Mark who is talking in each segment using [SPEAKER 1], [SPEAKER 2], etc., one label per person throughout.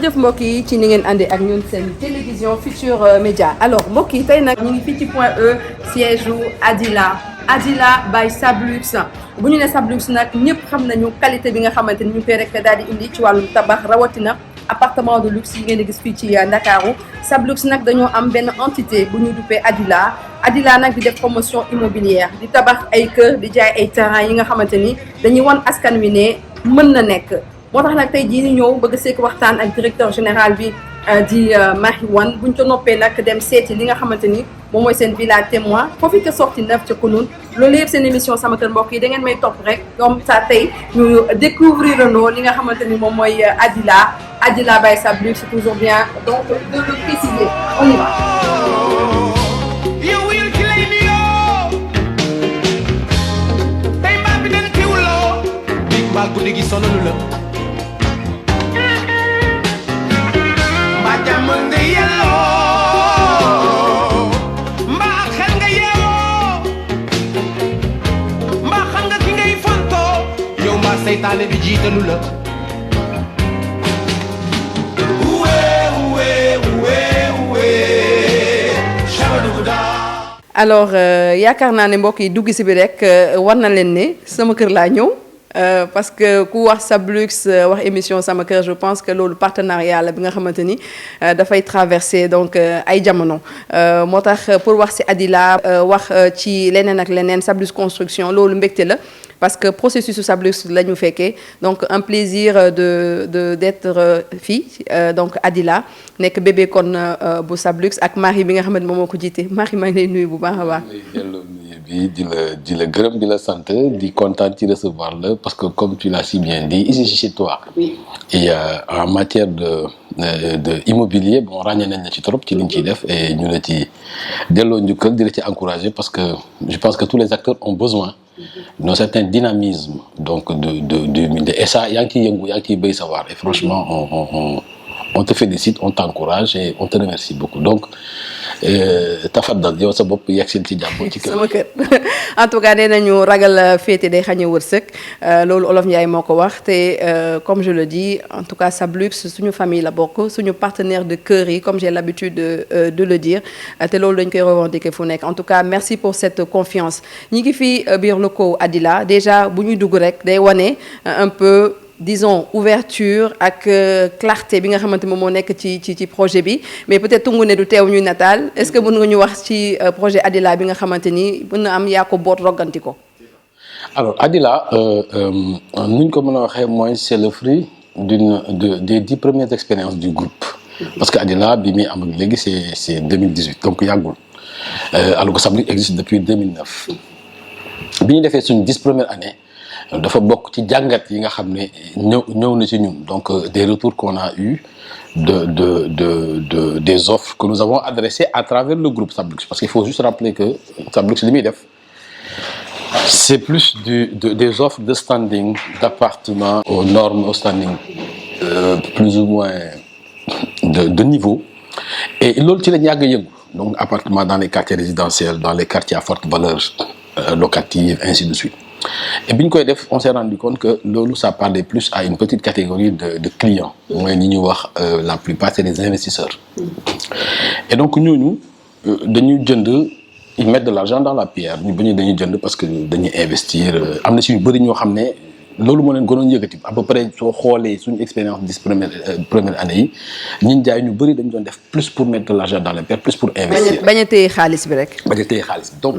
[SPEAKER 1] jërëjëf mbokk yi ci ni ngeen àndee ak ñun seen télévision Futur Média alors mbokk yi tey nag ñu ngi fii ci Point E siège u Adila by Sablux bu ñu ne Sablux nag ñëpp xam nañu qualité bi nga xamante ni ñu koy rek daal di indi ci wàllum tabax rawatina appartement de luxe yi ngeen di gis fii ci Ndakaaru Sablux nag dañoo am benn entité bu ñu duppee Adila nag di def promotion immobilière di tabax ay kër di jaay ay terrain yi nga xamante ni dañuy wan askan wi ne mën na nekk. moo tax nag tey jii ñu ñëw bëgg seek waxtaan ak directeur général bi di Mahi Wane buñ ko noppee nag dem seeti li nga xamante ni moom mooy seen villa témoin foofu ca sortie 9 ca Kounoune loolu yëpp seen émission sama kër mbokk yi da ngeen may topp rek comme ça tey ñu découvrir noo li nga xamante ni moom mooy Adila by Sablux c'est toujours bien donc de le préciser on y va.
[SPEAKER 2] Bal guddi gi sonal la mbaa jàmm nga yelloo mbaa xel nga yeewoo mbaa xam nga ki ngay fontoo yow mbaa seytaane bi jiitalu la
[SPEAKER 1] alors yaakaar naa ne mbokk yi dugg si bi rek war na leen ne sama kër laa ñëw parce que ku wax Sablux wax émission sama kër je pense que loolu partenariat la bi nga xamante ni dafay traverser donc ay jamono moo tax pour wax ci Adila wax ci leneen ak leneen Sablux construction loolu mbégte la parce que processus su Sablux la ñu fekkee donc un plaisir d'être fii donc Adila nekk bébé kon bu Sablux ak Marie bi nga xamante moom moo ko jiite Marie maa ngi lay nuyu bu baax a baax.
[SPEAKER 3] bi di la gërëm di la sant di kontaan ci recevoir la parce que comme tu l'as si bien dit ici chez toi. Oui. Et en matière de immobilier bon ràññee nañ la ci trop ci liñ ciy def et ñu la ci delloo njukkal di la ci encourager parce que je pense que tous les acteurs ont besoin d'un certain dynamisme donc de et ça yaa ngi ciy yëngu yaa ngi ciy béy sa waar et franchement on te félicite on t'encourage et on te remercie beaucoup donc tafaddal yow sa bopp yegg seen ci jàpp ci kër.
[SPEAKER 1] sama kër en tout cas nee nañu ragal féete day xañe wërsëg loolu Olof Ndiaye moo ko wax te comme je le dis en tout cas Sablux suñu famille la bokk suñu partenaire de cœur yi comme j'ai l'habitude de le dire te loolu dañ koy revendiquer fu nekk en tout cas merci pour cette confiance ñi ngi fi biir locaux Adila déjà bu ñuy dugg rek day wane un peu. Disons ouverture ak clarté bi nga xamante moom moo nekk ci projet bi mais peut-être tungu ne du teew ñuy nataal est-ce que mën nga ñu wax ci projet Adila bi nga xamante ni mën na am yaa ko boot rogganti ko.
[SPEAKER 3] alors Adila nuñ ko mën a waxee mooy c'est le fruit des 10 premières expériences du groupe. parce que Adila bi muy am ak léegi c'est 2018 donc yàggul alors que Sablux existe depuis 2009 bi ñu defee suñu 10 premières années. dafa bokk ci jàngat yi nga xam ne ñëw na ci ñun donc des retours qu'on a eu des offres que nous avons adressées à travers le groupe Sablux parce qu'il faut juste rappeler que Sablux li muy def c'est plus des offres de standing d'appartements aux normes au standing plus ou moins de niveau et loolu ci lañ yàgg yëngu donc appartements dans les quartiers résidentiels dans les quartiers à forte valeur locative ainsi de suite. Et bi ñu koy def on s'est rendu compte que loolu ça parlait plus à une petite catégorie de clients mooy ni ñuy wax la plupart c'est des investisseurs et donc ñooñu dañuy jënd ils mettent de l'argent dans la pierre ñu bañu dañuy jënd parce que dañuy investir am na ci yu bëri ñoo xam ne loolu moo leen gënoon yëkkati à peu près soo xoolee suñu expérience 10 première année yi ñi jaay ñu bëri dañu doon def plus pour mettre de l'argent dans la pierre plus pour investir.
[SPEAKER 1] bañ a téye xaalis bi rek.
[SPEAKER 3] bañ a téye xaalis bi donc.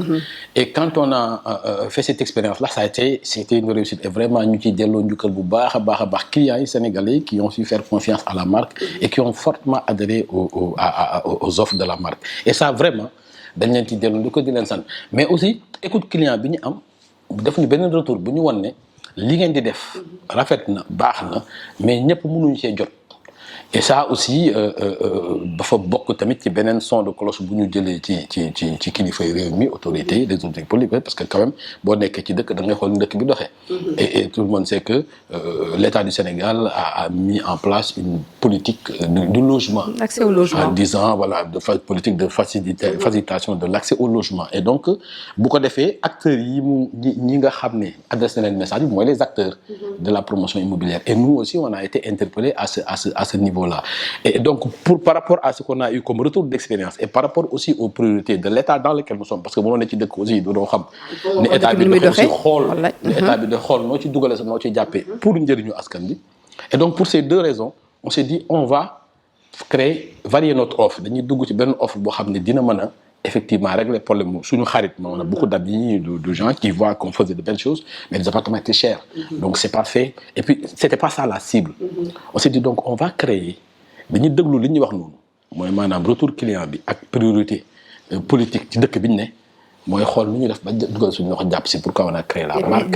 [SPEAKER 3] et quand on a fait cette expérience là c'était une réussite et vraiment ñu ciy delloo njukkal bu baax a baax clients yi sénégalais qui ont su faire confiance à la marque et qui ont fortement adhéré aux offres de la marque et ça vraiment dañ leen ci delloo njukkal di leen sant mais aussi écoute client bi ñu am def ñu benn retour bu ñu wan ne. li ngeen di def rafet na baax na mais ñëpp mënuñu cee jot et ça aussi dafa bokk tamit ci beneen son de cloche bu ñu jëlee ci kilifay réew mi autorités yi les autorités politiques parce que quand même boo nekkee ci dëkk da ngay xool ni dëkk bi doxee. et tout le monde sait que l'État du Sénégal a mis en place une politique du logement.
[SPEAKER 1] L'accès au logement.
[SPEAKER 3] En disant voilà politique de facilitation de l'accès au logement et donc bu ko defee acteurs yi ñi nga xam ne adressé leen message bi mooy les acteurs de la promotion immobilière et nous aussi on a été interpellés à ce niveau-là. Et donc, par rapport à ce qu'on a eu comme retour d'expérience et par rapport aussi aux priorités de l'État dans lequel nous sommes, parce que mënoon na ci dëkk aussi dañoo xam ne état bi dafa aussi xool ne état bi da xool noo ci dugale sa noo ci jàppee pour njëriñu askan bi. Et donc, pour ces deux raisons, on s'est dit on va varier notre offre dañuy dugg ci benn offre boo xam ne dina mën a effectivement régler problème suñu xarit on a beaucoup d'amis de gens qui voient qu'on faisait de belles choses mais les appartements étaient chers donc c'est pas fait et puis c'était pas ça la cible on s'est dit donc on va créer dañuy déglu li ñuy wax noonu mooy maanaam retour client bi ak priorité politique ci dëkk bi ñu ne mooy xool nu ñu def ba dugal suñu loxo jàpp si pourquoi on a créé la marque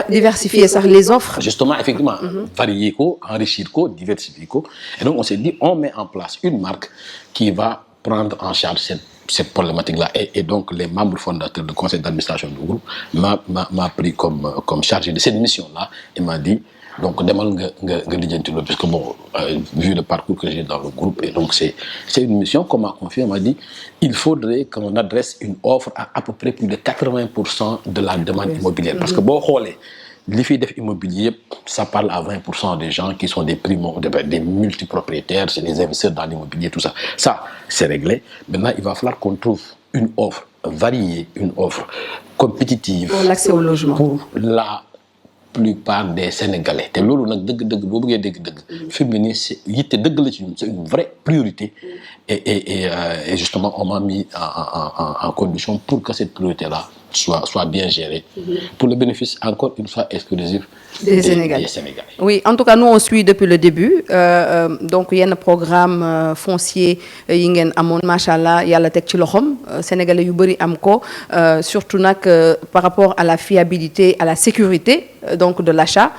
[SPEAKER 1] diversifier sax les offres
[SPEAKER 3] justement effectivement varier ko enrichir ko diversifier ko et donc on s'est dit on met en place une marque qui va prendre en charge cette problématique-là et donc les membres fondateurs du conseil d'administration du groupe m'a pris comme chargé de cette mission-là et m'a dit donc demal nga lijjanti loolu parce que bon vu le parcours que j'ai dans le groupe et donc c'est une mission qu'on m'a confiée. On m'a dit il faudrait qu'on adresse une offre à peu près plus de 80% de la demande immobilière parce que boo xoolee li fiy def immobilier ça parle à 20% des gens qui sont des des multipropriétaires, c'est des investisseurs dans l'immobilier, tout ça. Ça, c'est réglé. Maintenant, il va falloir qu'on trouve une offre variée, une offre compétitive.
[SPEAKER 1] Pour l'accès au logement.
[SPEAKER 3] Pour la plupart des Sénégalais. te loolu nag dëgg boo bëggee dëgg fi mu ne nii yitte dëgg la ci ñun c'est une vraie priorité et justement on m'a mis en condition pour que cette priorité-là soit bien gérée pour le bénéfice encore une fois exclusif
[SPEAKER 1] des Sénégalais. Oui, en tout cas nous on suit depuis le début donc yenn programme foncier yi ngeen amoon machallah yàlla teg ci loxoom Sénégalais yu bëri am ko surtout nag par rapport à la fiabilité à la sécurité donc de l'achat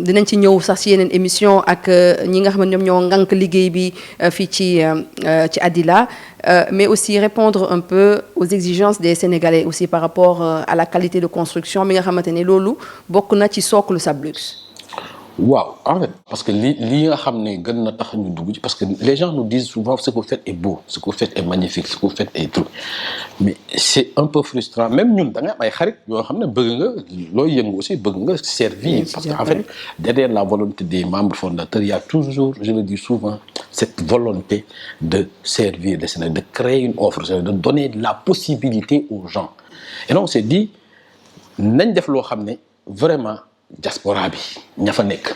[SPEAKER 1] dinañ ci ñëw sax ci yeneen émission ak ñi nga xam ne ñoom ñoo ngànk liggéey bi fii ci Adila mais aussi répondre un peu aux exigences des Sénégalais aussi par rapport à la qualité de construction mi nga xamante ne loolu bokk na ci socle Sablux.
[SPEAKER 3] Waaw en fait parce que li nga xam ne gën na tax ñu dugg ci parce que les gens nous disent souvent ce que vous faites est beau ce que vous faites est magnifique ce que vous faites est tout mais c'est un peu frustrant même ñun da nga am ay xarit yoo xam ne bëgg nga looy yëngu aussi bëgg nga servir parce que en fait derrière la volonté des membres fondateurs il y a toujours je le dis souvent cette volonté de servir les Sénégalais de créer une offre de donner la possibilité aux gens et donc on s'est dit nañ def loo xam ne vraiment diaspora bi ña fa nekk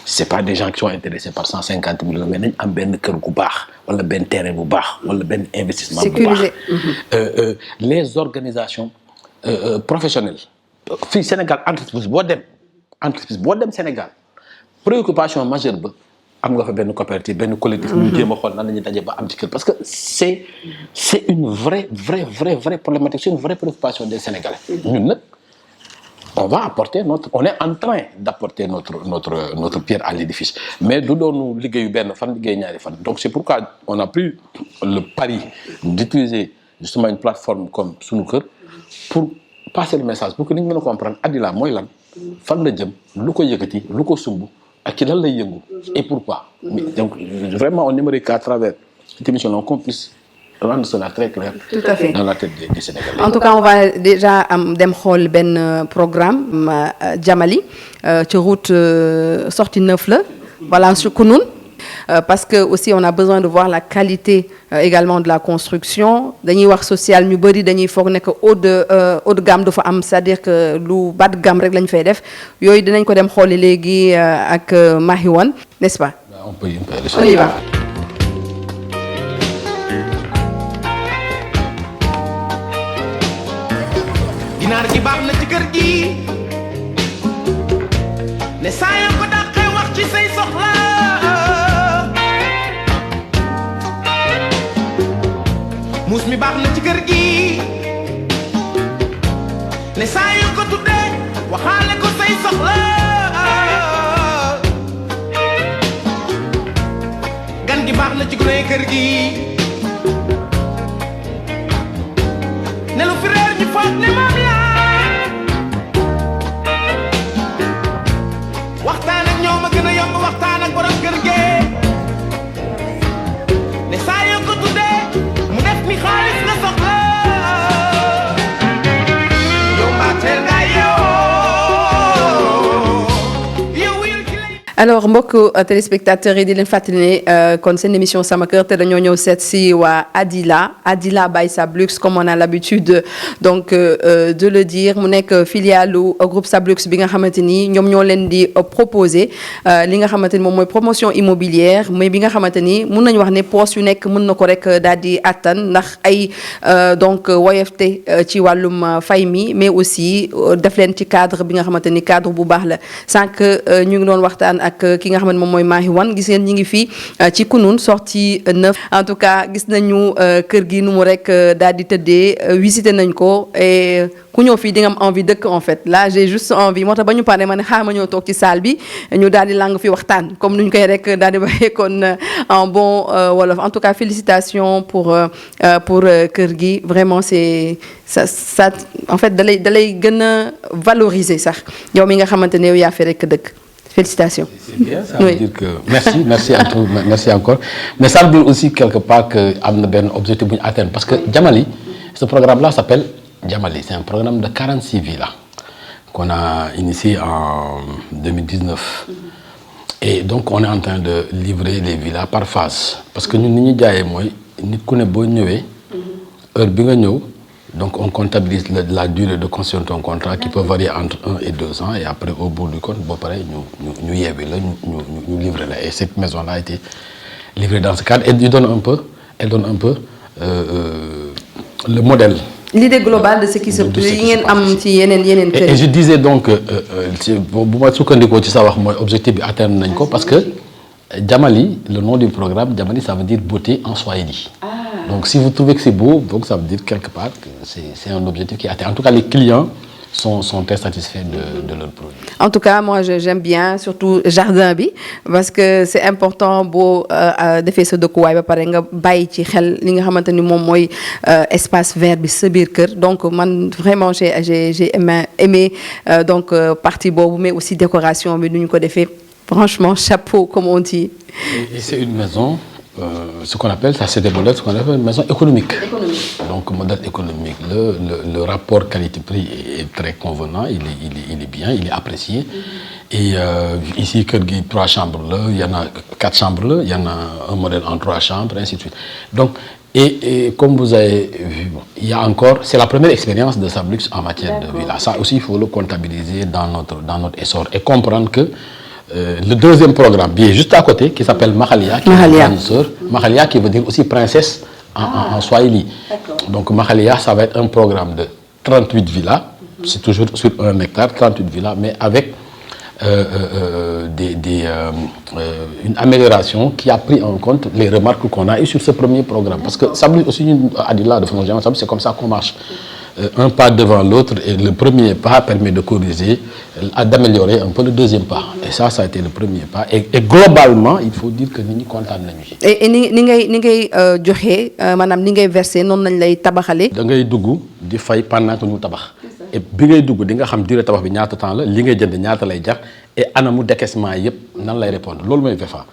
[SPEAKER 3] c'est pas des gens qui sont intéressés par 150 millions mais nañ am benn kër gu baax wala benn terrain bu baax wala benn investissement bu baax les organisations professionnelles fii Sénégal entreprise boo dem Sénégal préoccupation majeure ba am nga fa benn coopérative benn collectif ñu jéem a xool nan la ñuy daje ba am ci kër parce que c'est une vraie problématique c'est une vraie préoccupation des Sénégalais ñun nag on est en train d'apporter notre pierre à l'édifice mais du doonu liggéeyu benn fan liggéey ñaari fan donc c'est pourquoi on a pris le pari d'utiliser justement une plateforme comme Sunu Kër pour passer le message pour que nit ñi mën a comprendre Adila mooy lan fan la jëm lu ko yëkkati lu ko sumb ak ci lan lay yëngu et pourquoi donc vraiment on aimerait qu'à travers cette émission-là qu'on puisse rendre cela très clair.
[SPEAKER 1] Tout à fait.
[SPEAKER 3] Dans la tête des Sénégalais.
[SPEAKER 1] En tout cas on va déjà dem xool benn programme Jamali ci route sortie 9 la voilà sur Kounoune parce que aussi on a besoin de voir la qualité également de la construction dañuy wax social ñu bëri dañuy foog ne que haut de gamme dafa am c'est-à-dire que lu bas de gamme rek lañ fay def yooyu dinañ ko dem xooli léegi ak Mahiwan n'est-ce pas?
[SPEAKER 3] On peut
[SPEAKER 1] on y va.
[SPEAKER 2] ginaar gi baax na ci kër gi ne saa yoo ko dàqee wax ci say soxla muus mi baax na ci kër gi ne saa yoo ko tuddee waxaale ko say soxla gan gi baax na ci gune kër gi ne lu fi reer ñu foog ne maam yaa waxtaan ak ñoom a gën a yomb waxtaan ak borom kër gi ne saa yoo ko tuddee mu def ni xaalis nga soxla yow mbaa teel nga yow
[SPEAKER 1] alors mbokk téléspectateurs yi di leen fàttali ne kon seen émission sama kër te dañoo ñëw seet si waa Adila by Sablux comme on a l'habitude donc de le dire mu nekk filialu groupe Sablux bi nga xamante ni ñoom ñoo leen di proposer li nga xamante ni moom mooy promotion immobilière mais bi nga xamante ni mun nañu wax ne poste yu nekk mën na ko rek daal di attan ndax ay donc woyefte ci wàllum fay mi mais aussi def leen ci cadre bi nga xamante ni cadre bu baax la sànq ñu ngi doon waxtaan ak ki nga xamante moom mooy Mahi Wane gis ngeen ñi ngi fii ci Kounoune sortie 9 en tout cas gis nañu kër gi nu mu rek daal di tëddee visité nañ ko et ku ñëw fii di nga am envie dëkk en fait là j'ai juste envie moo tax ba ñu paree ma ne xaaral ma ñëw toog ci salle bi ñu daal di lang fi waxtaan comme nuñ koy rek daal di waxee kon en bon wolof en tout cas félicitations pour kër gi vraiment c'est ça en fait dalay gën a valoriser sax yow mi nga xamante ne yow yaa fi rek dëkk. Félicitations.
[SPEAKER 3] C'est bien, ça veut dire que merci encore. Mais ça veut dire aussi quelque part que am na benn objectif bu ñu atteindre parce que Jamali, ce programme-là s'appelle Jamali. C'est un programme de 46 villas qu'on a initié en 2019. Et donc on est en train de livrer les villas par phase parce que ñun ni ñu jaayee mooy nit ku ne boo ñëwee heure bi nga ñëw. Donc on comptabilise la durée de construction de ton contrat qui peut varier entre 1 et 2 ans et après au bout du compte boo paree ñu yeewi la ñu livrer la et cette maison là a été livrée dans ce cadre et elle donne un peu le modèle.
[SPEAKER 1] L'idée globale de ce qui se yi ngeen am ci yeneen kër
[SPEAKER 3] et je disais donc bu ma sukkandikoo ci sa wax mooy objectif bi atteindre nañ ko parce que Jamali le nom du programme Jamali ça veut dire beauté en swahili. Donc si vous trouvez que c'est beau, donc ça veut dire quelque part que c'est un objectif qui est atteint. En tout cas, les clients sont très satisfaits de leur produit. En tout cas, moi j'aime bien surtout jardin bi parce que c'est important boo defee sa dëkkuwaay ba pare nga bàyyi ci xel li nga xamante ni moom mooy espace vert bi sa biir kër. Donc man vraiment j'ai aimé donc partie boobu mais aussi décoration bi nu ñu ko defee franchement chapeau comme on dit. Et c'est une maison. Ce qu'on appelle, ça c'est des modèles, ce qu'on appelle une maison économique. Donc modèle économique, le rapport qualité-prix est très convenant, il est bien, il est apprécié. Et ici, kër gi 3 chambres là, il y en a 4 chambres là, il y en a un modèle en 3 chambres, ainsi de suite. Donc et comme vous avez vu, il y a encore, c'est la première expérience de Sablux en matière de villa. Ça aussi, il faut le comptabiliser dans notre essor et comprendre que le deuxième programme qui est juste à côté qui s'appelle Mahalia qui est une grande sœur Mahalia qui veut dire aussi princesse en swahili. Donc Mahalia ça va être un programme de 38 villas c'est toujours sur 1 hectare 38 villas mais avec une amélioration qui a pris en compte les remarques qu'on a eues sur ce premier programme parce que Sablux aussi ñun Adila de façon générale c'est comme ça qu'on marche. Un pas devant l'autre et le premier pas permet de corriger, d'améliorer un peu le deuxième pas. Et ça a été le premier pas. Et globalement, il faut dire que nit ñi kontaan nañu. Et ni ngay joxe maanaam ni ngay verser noonu lañ lay tabaxale. Da ngay dugg di fay pendant que ñu tabax. Et bi ngay dugg di nga xam durée tabax bi ñaata temps la li ngay jënd ñaata lay jar et anamu décaissement yëpp nan lay répondre loolu mooy VEFA.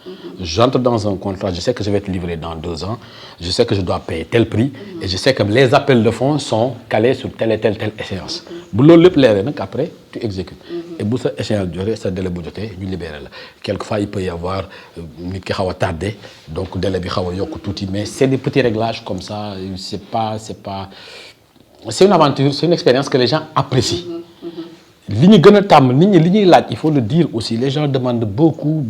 [SPEAKER 3] J'entre dans un contrat, je sais que je vais être livré dans 2 ans, je sais que je dois payer tel prix et je sais que les appels de fonds sont calés sur telle échéance. Bu loolu lépp leeree nag après tu exécutes. Et bu sa échéance jotee sa délai bu jotee ñu libéré la. Quelquefois il peut y avoir nit ki xaw a tardé donc délai bi xaw a yokk tuuti mais c'est des petits réglages comme ça c'est une aventure, c'est une expérience que les gens apprécient. Li ñu gën a tàmm nit ñi li ñuy laaj il faut le dire aussi les gens demandent beaucoup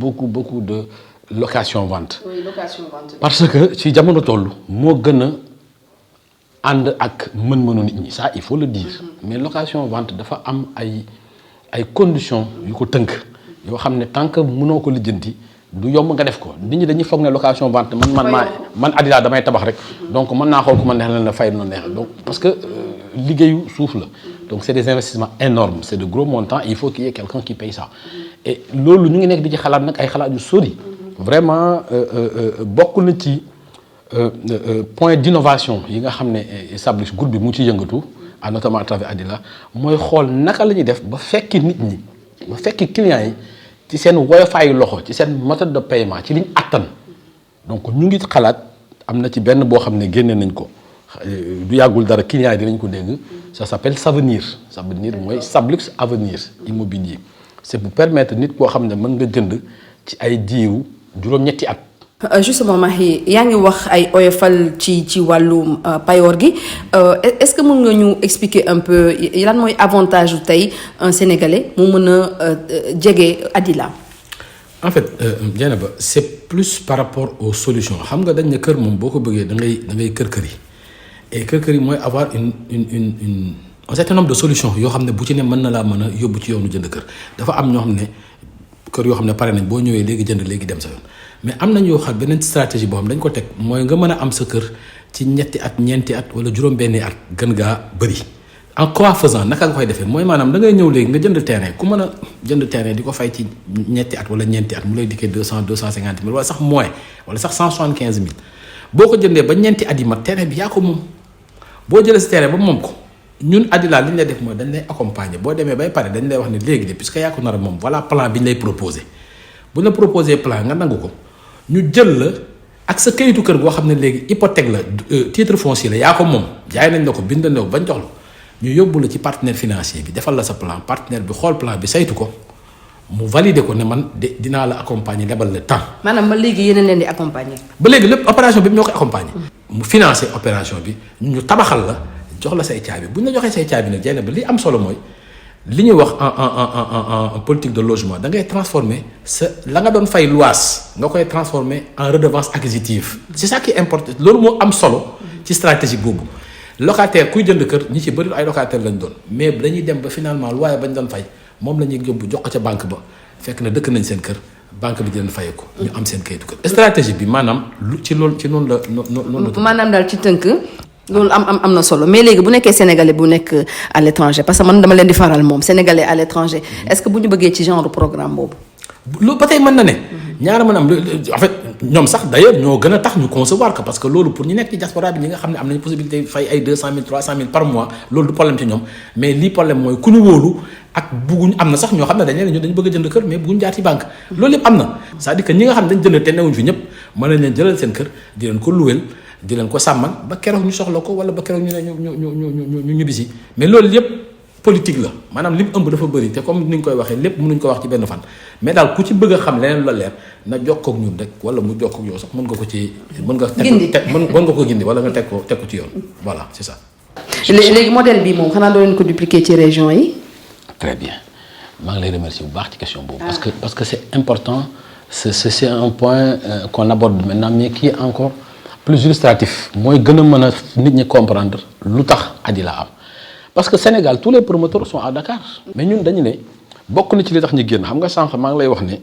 [SPEAKER 3] de location-vente. Oui, location-vente. Parce que ci jamono toll moo gën a ànd ak mën-mënu nit ñi ça il faut le dire. Mais location-vente dafa am ay conditions yu ko tënk yoo xam ne tant que mënoo ko lijjanti du yomb nga def ko nit ñi dañuy foog ne location-vente man Adila damay tabax rek. Donc mën naa xool ku ma neex la fay na neex donc parce que liggéeyu suuf la. Donc c'est des investissements énormes c'est de gros montants il faut qu'il y ait quelqu'un qui paye ça. Et loolu ñu ngi nekk di ci xalaat nag ay xalaat yu sori. Vraiment bokk na ci point d'innovation yi nga xam ne Sablux groupe bi mu ci yëngatu notamment à travers Adila mooy xool naka la ñuy def ba fekki nit ñi ba fekki clients yi ci seen woyofaayu loxo ci seen méthode de paiement ci liñ attan donc ñu ngi xalaat am na ci benn boo xam ne génne nañ ko du yàggul dara clients yi dinañ ko dégg ça s'appelle Savenir mooy Sablux Avenir immobilier c'est pour permettre nit koo xam ne mën nga jënd ci ay diiru juróom-ñetti at.
[SPEAKER 1] Justement Mahi yaa ngi wax ay oyofal ci wàllum payoor gi est-ce que mën nga ñu expliquer un peu lan mooy avantage u tey un sénégalais mu mën a jege Adila.
[SPEAKER 4] En fait Dieynaba c'est plus par rapport aux solutions xam nga dañ ne kër moom boo ko bëggee da ngay kër yi et kër yi mooy avoir un certain nombre de solutions yoo xam ne bu ci ne mën na laa mën a yóbbu ci yoonu jënd kër dafa am ñoo xam ne kër yoo xam ne pare nañ boo ñëwee léegi jënd léegi dem sa yoon mais am nañ yoo xam beneen stratégie boo xam dañ ko teg mooy nga mën a am sa kër ci ñetti at ñeenti at wala juróom-benni at gën gaa bëri en quoi faisant naka nga koy defee mooy maanaam da ngay ñëw léegi nga jënd terrain ku mën a jënd terrain di ko fay ci ñetti at wala ñeenti at mu lay dikkee 250 000 wala sax moins wala sax 175 000 boo ko jëndee ba ñeenti at yi mat terrain bi yaa ko moom boo jëlee si terrain ba moom ko ñun Adila li ñu lay def mooy dañ lay accompagner boo demee bay pare dañ lay wax ne léegi de puisque yaa ko nar a moom voilà plan bi ñu lay proposé bu ñu la proposé plan nga nangu ko ñu jël la ak sa kayitu kër goo xam ne léegi hypothèque la titre foncier la yaa ko moom jaay nañ la ko bindal la ko bañ jox la ñu yóbbu la ci partenaire financier bi defal la sa plan partenaire bi xool plan bi saytu ko mu valider ko ne man de dinaa la accompagner lebal le temps.
[SPEAKER 1] maanaam ba léegi yéen a leen di accompagner.
[SPEAKER 4] ba léegi lépp opération bi ñoo koy accompagner. mu financer opération bi ñu tabaxal la jox la say caabi bu ñu la joxee say caabi nag Dieynaba li am solo mooy li ñuy wax en politique de logement da ngay transformer sa la nga doon fay luwaas nga koy transformer en redevance acquisitive. c'est ça qui est important loolu moo am solo ci stratégie boobu. locataire kuy jënd kër ñi ci bëri ay locataire lañ doon mais dañuy dem ba finalement loyer bañ doon fay moom la ñuy yóbbu jox ko ca banque ba fekk na dëkk nañ seen kër banque bi di leen fayee ko. ñu am seen kayitu kër. stratégie bi maanaam lu ci loolu ci noonu la noonu la.
[SPEAKER 1] maanaam daal ci tënk. loolu am na solo mais léegi bu nekkee sénégalais bu nekk à l'étranger parce que man dama leen di faral moom sénégalais à l'étranger est-ce que bu ñu bëggee ci genre programme boobu.
[SPEAKER 4] loolu ba tey mën na ne. ñaara mën am en fait ñoom sax d'ailleurs ñoo gën a tax ñu concevoir ko parce que loolu pour ñu nekk ci diaspora bi ñi nga xam ne am nañu possibilité fay ay 200 000 300 000 par mois loolu du problème ci ñoom mais lii problème mooy ku ñu wóolu ak bugguñ am na sax ñoo xam ne dañu bëgg a jënd kër mais bugguñ jaar ci banque. loolu yëpp am na c'est-à-dire que ñi nga xam ne dañ jënd te newuñ fi ñëpp mën nañ leen jëlal seen kër di leen ko luweel di leen ko sàmmal ba keroog ñu soxla ko wala ba keroog ñu ne ñu ñibbisi mais loolu yëpp politique la maanaam li mu ëmb dafa bëri te comme ni ñu koy waxee lépp mënuñ ko wax ci benn fan mais daal ku ci bëgg a xam leneen la leer na jokkoo ak ñun rek wala mu jokkoo ak yow sax mën nga ko ci mën nga ko gindi wala nga teg ko ci yoon voilà c'est ça.
[SPEAKER 1] léegi modèle bi moom xanaa doo leen ko dupliquer ci région yi.
[SPEAKER 3] très bien maa ngi lay remercier bu baax ci question boobu. parce que c'est important c'est un point qu'on aborde maintenant mais qui est encore plus illustratif mooy gën a mën a nit ñi comprendre lu tax Adila am. parce que Sénégal tous les promoteurs sont à Dakar. mais ñun dañu ne bokk na ci li tax ñu génn xam nga sànq maa ngi lay wax ne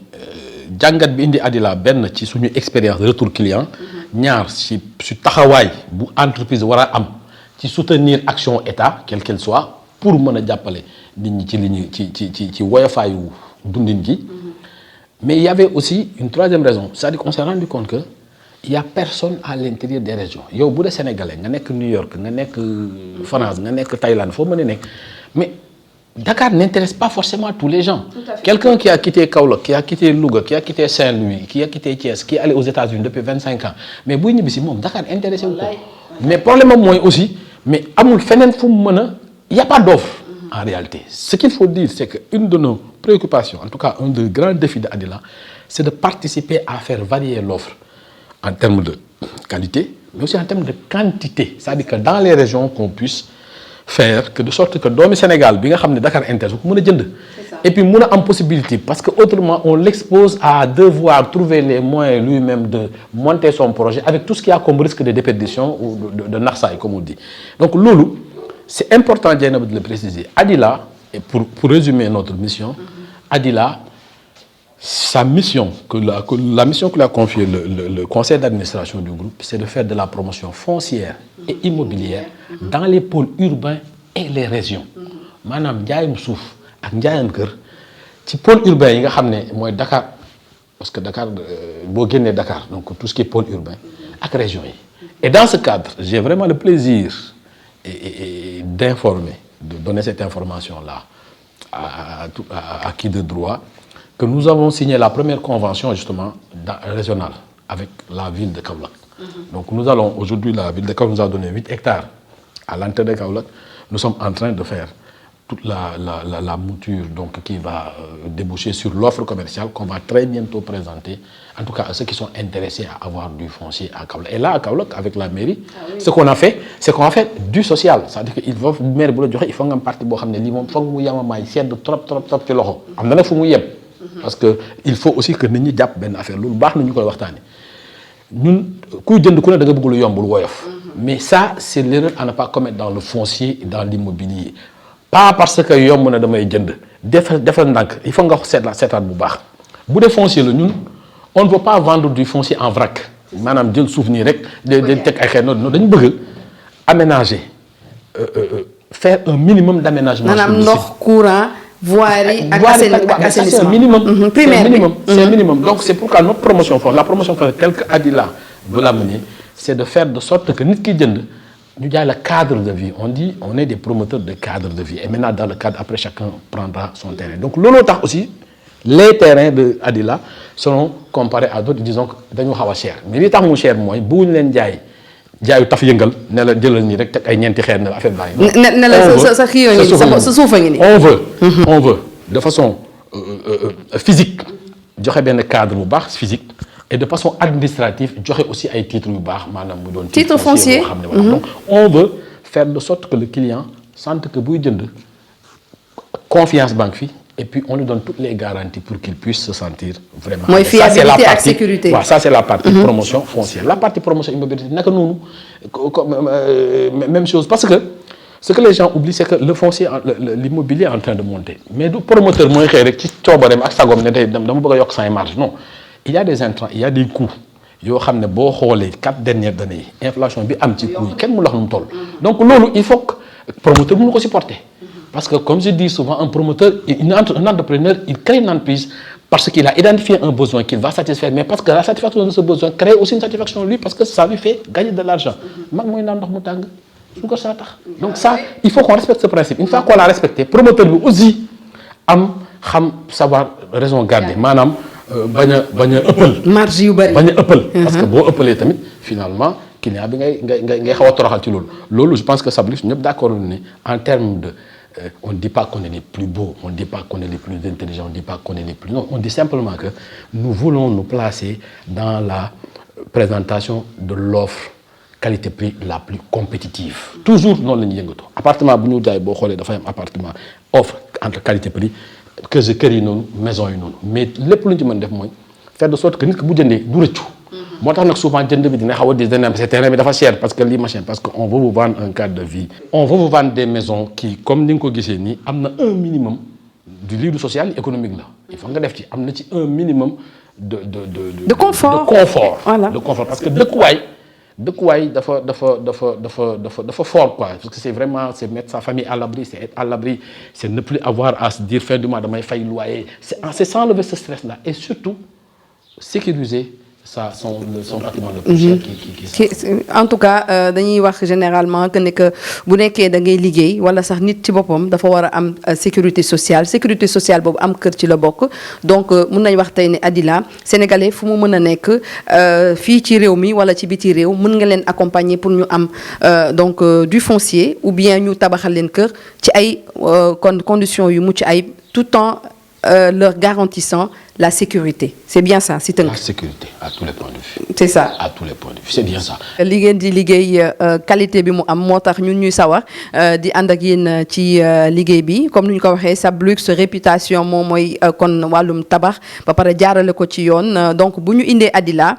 [SPEAKER 3] jàngat bi indi Adila benn ci suñu expérience de retour client. ñaar ci taxawaay bu entreprise war a am ci soutenir action état quelle qu'elle soit pour mën a jàppale nit ñi ci li ñu ci woyofaayu dundin gi. mais il y avait aussi une troisième raison c'est-à-dire qu'on s'est rendu compte que il y a personne à l'intérieur des régions yow bu dee sénégalais nga nekk New York nga nekk France nga nekk Thaïlande foo mën a nekk mais Dakar n'intéresse pas forcément tous les gens. Quelqu'un qui a quitté Kaolack qui a quitté Louga qui a quitté Saint-Louis qui a quitté Thiès qui est allé aux États-Unis depuis 25 ans mais buy ñibbi si moom Dakar intéressé wu ko mais problème am mooy aussi mais amul feneen fu mu mën a y a pas d'offre en réalité ce qu'il faut dire c'est que une de nos préoccupations en tout cas un des grands défis de Adila c'est de participer à faire varier l'offre en termes de qualité, mais aussi en termes de quantité. C'est-à-dire que dans les régions, qu'on puisse faire que de sorte que doomi Sénégal bi nga xam ne Dakar intéresse ko mën a jënd. Et puis mën a am possibilité parce que autrement on l'expose à devoir trouver les moyens lui-même de monter son projet avec tout ce qu'il y a comme risque de déperdition ou de naxsaay comme on dit. Donc loolu c'est important Dieynaba de le préciser. Adila et pour résumer notre mission, Adila sa mission la mission que lui a confiée le conseil d'administration du groupe, c'est de faire de la promotion foncière et immobilière dans les pôles urbains et les régions. maanaam njaayam suuf ak njaayam kër ci pôle urbain yi nga xam ne mooy Dakar parce que Dakar boo génnee Dakar donc tout ce qui est pôle urbain ak région yi. Et dans ce cadre, j'ai vraiment le plaisir et d'informer, de donner cette information-là à qui de droit, que nous avons signé la première convention justement régionale avec la ville de Kaolack. Donc nous allons, aujourd'hui la ville de Kaolack nous a donné 8 hectares à l'entrée de Kaolack. Nous sommes en train de faire
[SPEAKER 4] toute la mouture donc, qui va déboucher sur l'offre commerciale qu'on va très bientôt présenter, en tout cas à ceux qui sont intéressés à avoir du foncier à Kaolack. Et là, à Kaolack, avec la mairie, ce qu'on a fait, c'est qu'on a fait du social. C'est-à-dire qu'il faut, maire, il faut un parti qui est trop ci loxo. Am na nag fu mu yem. Parce qu'il faut aussi que nit ñi jàpp benn affaire loolu baax na ñu koy waxtaane ñun kuy jënd ku ne da nga bëgg lu yomb lu woyof. Mais ça, c'est l'erreur à ne pas commettre dans le foncier et dans l'immobilier. Pas parce que yomb na damay jënd defal ndànk il faut nga seetaat bu baax bu dee foncier la ñun on ne veut pas vendre du foncier en vrac maanaam jël suuf nii rek de teg ay xeer noonu dañu bëgg aménager faire un minimum d'aménagement.
[SPEAKER 1] maanaam ndox courant voirie ak assainissement.
[SPEAKER 4] C'est un minimum.
[SPEAKER 1] Primaire
[SPEAKER 4] c'est un minimum. Donc c'est pourquoi notre promotion forte, la promotion forte telle que Adila veut l'amener, c'est de faire de sorte que nit ki jënd ñu jaay le cadre de vie. On dit on est des promoteurs de cadre de vie. Et maintenant dans le cadre après chacun prendra son terrain. Donc loolu tax aussi les terrains de Adila seront comparés à d'autres disons que dañu xaw a cher mais li tax mu cher mooy bëgguñu leen jaayu taf yëngal ne la jëlal nii rek teg ay ñeenti xeer ne la affaire baa ngi
[SPEAKER 1] ne la sa xiyoo ngi sa suufa ngi nii.
[SPEAKER 4] on veut de façon physique joxe benn cadre bu baax physique et de façon administrative joxe aussi ay titres yu baax maanaam mu doon
[SPEAKER 1] titre foncier
[SPEAKER 4] boo xam ne voilà. Donc on veut faire de sorte que le client sente que buy jënd confiance banque fi et puis on lui donne toutes les garanties pour qu'il puisse se sentir vraiment.
[SPEAKER 1] Mooy fiabilité ak sécurité.
[SPEAKER 4] Waaw ça c'est la partie promotion foncière. La partie promotion immobilière naka noonu même chose parce que ce que les gens oublient c'est que le foncier l'immobilier est en train de monter mais du promoteur mooy xëy rek ci coobareem ak sagom ne tey dama bëgg a yokk say marge non il y a des intrants il y a des coûts yoo xam ne boo xoolee 4 dernières années yi inflation bi am ci coûts yi kenn mu la wax nu mu toll donc loolu il faut que promoteur mënu ko supporter. Parce que comme je dis souvent, un promoteur, un entrepreneur, il crée une entreprise parce qu'il a identifié un besoin qu'il va satisfaire, mais parce que la satisfaction de ce besoin crée aussi une satisfaction lui parce que ça lui fait gagner de l'argent. Donc ça, il faut qu'on respecte ce principe. Une fois qu'on l'a respecté, promoteur lui aussi xam savoir raison garder. Maanaam bañ a ëppal.
[SPEAKER 1] Marge yu bari.
[SPEAKER 4] Bañ a ëppal. Parce que boo ëppalee tamit finalement client bi ngay xaw a toroxal ci loolu. Loolu je pense que Sablux ñëpp d'accord ne en termes de on ne dit pas qu'on est les plus beaux, on ne dit pas qu'on est les plus intelligents, on ne dit pas qu'on est les plus... Non, on dit simplement que nous voulons nous placer dans la présentation de l'offre qualité-prix la plus compétitive. Toujours non la ñuy yëngatu. Appartement bu ñu jaay boo xoolee dafay am appartement offre entre qualité-prix kër yi noonu maison yi noonu mais lépp lu ñu ci mën def mooy faire de sorte que nit ki bu jëndee du rëccu. moo tax nag souvent jënd bi dina xaw a dis dana c'est terrain bi dafa cher parce que lii machin parce que on veut vous vendre un cadre de vie. On veut vous vendre des maisons qui comme ni nga ko gisee nii am na un minimum du livre social économique la il faut nga def ci am na ci un minimum de
[SPEAKER 1] confort.
[SPEAKER 4] Voilà. De confort parce que dëkkuwaay dafa fort quoi parce que c'est vraiment c'est mettre sa famille à l'abri c'est être à l'abri c'est ne plus avoir à se dire fin du mois damay fay loyer c'est sans lever ce stress là et surtout sécuriser son bâtiment de plus cher
[SPEAKER 1] en tout cas dañuy wax généralement que ne que bu nekkee da ngay liggéey wala sax nit ci boppam dafa war a am sécurité sociale boobu am kër ci la bokk donc mun nañ wax tey ne Adila sénégalais fu mu mën a nekk fii ci réew mi wala ci biti réew mën nga leen accompagner pour ñu am donc du foncier ou bien ñu tabaxal leen kër ci ay conditions yu mucc ayib tout en leur garantissant la sécurité c'est bien ça si tënk.
[SPEAKER 4] La sécurité à tous les points de vue.
[SPEAKER 1] C'est ça
[SPEAKER 4] à tous les points de vue c'est bien ça.
[SPEAKER 1] li ngeen di liggéey qualité bi mu am moo tax ñun ñuy sawar di ànd ak yéen ci liggéey bi comme ni ñu ko waxee Sablux réputation moom mooy kon wàllum tabax ba pare jaarale ko ci yoon donc bu ñu indee Adila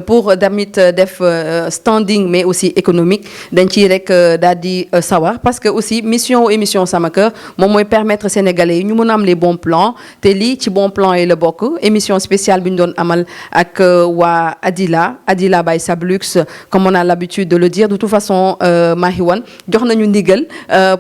[SPEAKER 1] pour damit def standing mais aussi économique dañ ciy rek daal di sawar parce que aussi émission Sama Kër moom mooy permettre sénégalais yi ñu mën a am les bons plans te lii ci bons plans yi la bokk. Émission spéciale bi ñu doon amal ak waa Adila by Sablux comme on a l'habitude de le dire de toute façon Mahiwan jox nañu ndigal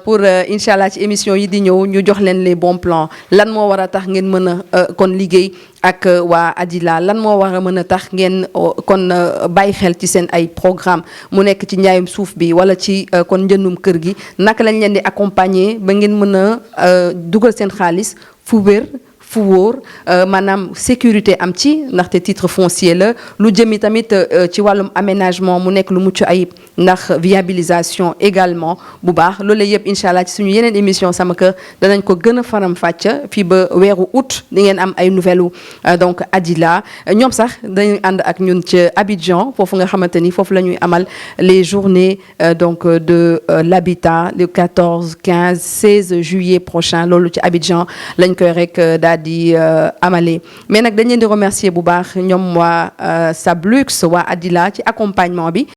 [SPEAKER 1] pour inchallah ci émission yi di ñëw ñu jox leen les bons plans lan moo war a tax ngeen mën a kon liggéey ak waa Adila lan moo war a mën a tax ngeen kon bàyyi xel ci seen ay programme mu nekk ci njaayum suuf bi wala ci kon njëndum kër gi naka lañ leen di accompagner ba ngeen mën a dugal seen xaalis fu wér fu wóor maanaam sécurité am ci ndaxte titre foncier la lu jëmi tamit ci wàllum aménagement mu nekk lu mucc ayib ndax viabilisation également bu baax loolu yëpp incha allah ci suñu yeneen émission sama kër danañ ko gën a faram fàcc fii ba weeru août di ngeen am ay nouvelles donc Adila ñoom sax dañuy ànd ak ñun ci Abidjan foofu nga xamante ni foofu la ñuy amal les journées donc de l'habitat le 14 15 16 juillet prochain loolu ci Abidjan lañ koy rek daal di amale mais nag dañ leen di remercier bu baax ñoom waa Sablux waa Adila ci accompagnement bi